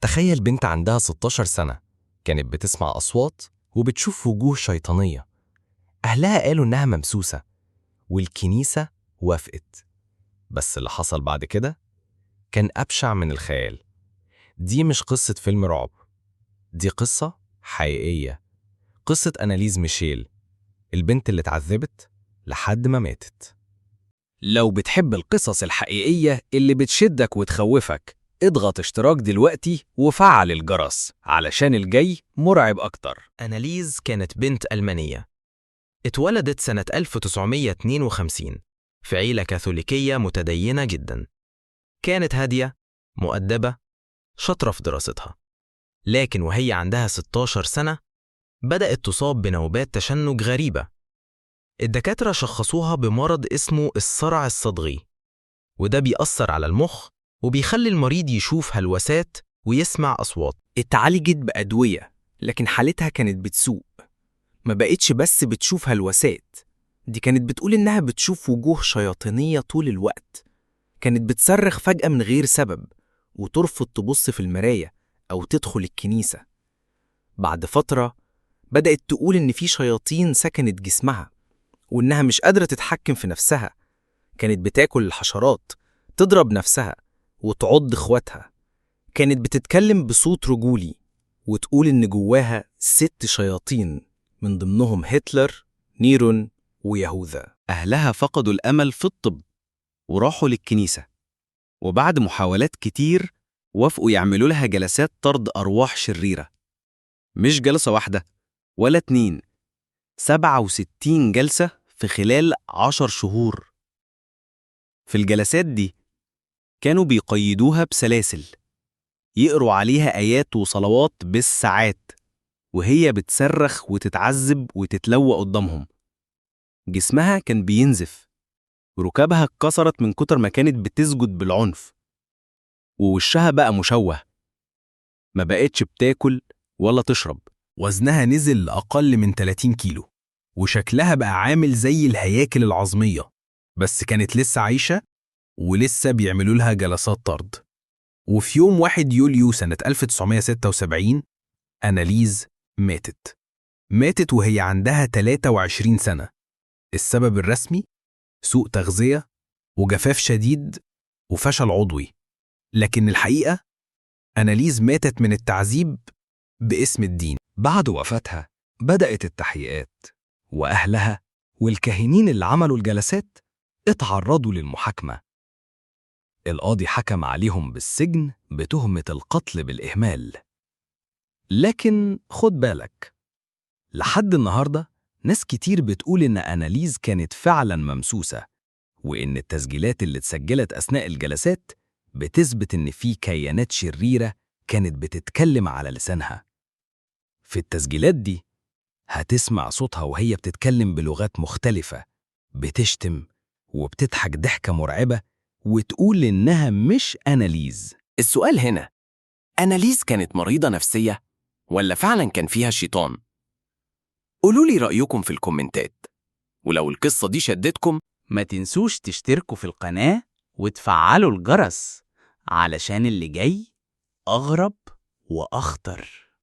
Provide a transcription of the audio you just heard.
تخيل بنت عندها 16 سنة كانت بتسمع أصوات وبتشوف وجوه شيطانية. أهلها قالوا إنها ممسوسة والكنيسة وافقت. بس اللي حصل بعد كده كان أبشع من الخيال. دي مش قصة فيلم رعب، دي قصة حقيقية، قصة أناليز ميشيل، البنت اللي اتعذبت لحد ما ماتت. لو بتحب القصص الحقيقية اللي بتشدك وتخوفك، اضغط اشتراك دلوقتي وفعل الجرس علشان الجاي مرعب أكتر. أناليز كانت بنت ألمانية، اتولدت سنة 1952 في عيلة كاثوليكية متدينة جدا. كانت هادية، مؤدبة، شاطرة في دراستها. لكن وهي عندها 16 سنة بدأت تصاب بنوبات تشنج غريبة. الدكاترة شخصوها بمرض اسمه الصرع الصدغي، وده بيأثر على المخ وبيخلي المريض يشوف هلوسات ويسمع أصوات. اتعالجت بأدوية، لكن حالتها كانت بتسوء. ما بقتش بس بتشوف هلوسات، دي كانت بتقول إنها بتشوف وجوه شياطينية طول الوقت. كانت بتصرخ فجأة من غير سبب، وترفض تبص في المراية أو تدخل الكنيسة. بعد فترة بدأت تقول إن في شياطين سكنت جسمها، وإنها مش قادرة تتحكم في نفسها. كانت بتاكل الحشرات، تضرب نفسها، وتعض إخواتها. كانت بتتكلم بصوت رجولي، وتقول إن جواها 6 شياطين، من ضمنهم هتلر، نيرون، ويهوذا. أهلها فقدوا الأمل في الطب وراحوا للكنيسة، وبعد محاولات كتير وافقوا يعملوا لها جلسات طرد أرواح شريرة. مش جلسة واحدة ولا 2، 67 جلسة في خلال 10 شهور. في الجلسات دي كانوا بيقيدوها بسلاسل، يقروا عليها آيات وصلوات بالساعات، وهي بتصرخ وتتعذب وتتلوى قدامهم. جسمها كان بينزف، وركابها اتكسرت من كتر ما كانت بتسجد بالعنف، ووشها بقى مشوه، ما بقتش بتاكل ولا تشرب. وزنها نزل لأقل من 30 كيلو، وشكلها بقى عامل زي الهياكل العظمية. بس كانت لسه عايشة، ولسه بيعملوا لها جلسات طرد. وفي يوم 1 يوليو سنة 1976 أناليز ماتت وهي عندها 23 سنة. السبب الرسمي سوء تغذية وجفاف شديد وفشل عضوي. لكن الحقيقة أناليز ماتت من التعذيب باسم الدين. بعد وفاتها بدأت التحقيقات، وأهلها والكاهنين اللي عملوا الجلسات اتعرضوا للمحاكمة. القاضي حكم عليهم بالسجن بتهمة القتل بالإهمال. لكن خد بالك، لحد النهاردة ناس كتير بتقول إن أناليز كانت فعلاً ممسوسة، وإن التسجيلات اللي اتسجلت أثناء الجلسات بتثبت إن في كيانات شريرة كانت بتتكلم على لسانها. في التسجيلات دي هتسمع صوتها وهي بتتكلم بلغات مختلفة، بتشتم وبتضحك ضحكة مرعبة وتقول إنها مش أناليز. السؤال هنا، أناليز كانت مريضة نفسية ولا فعلا كان فيها شيطان؟ قولوا لي رأيكم في الكومنتات، ولو القصة دي شدتكم ما تنسوش تشتركوا في القناة وتفعلوا الجرس علشان اللي جاي أغرب وأخطر.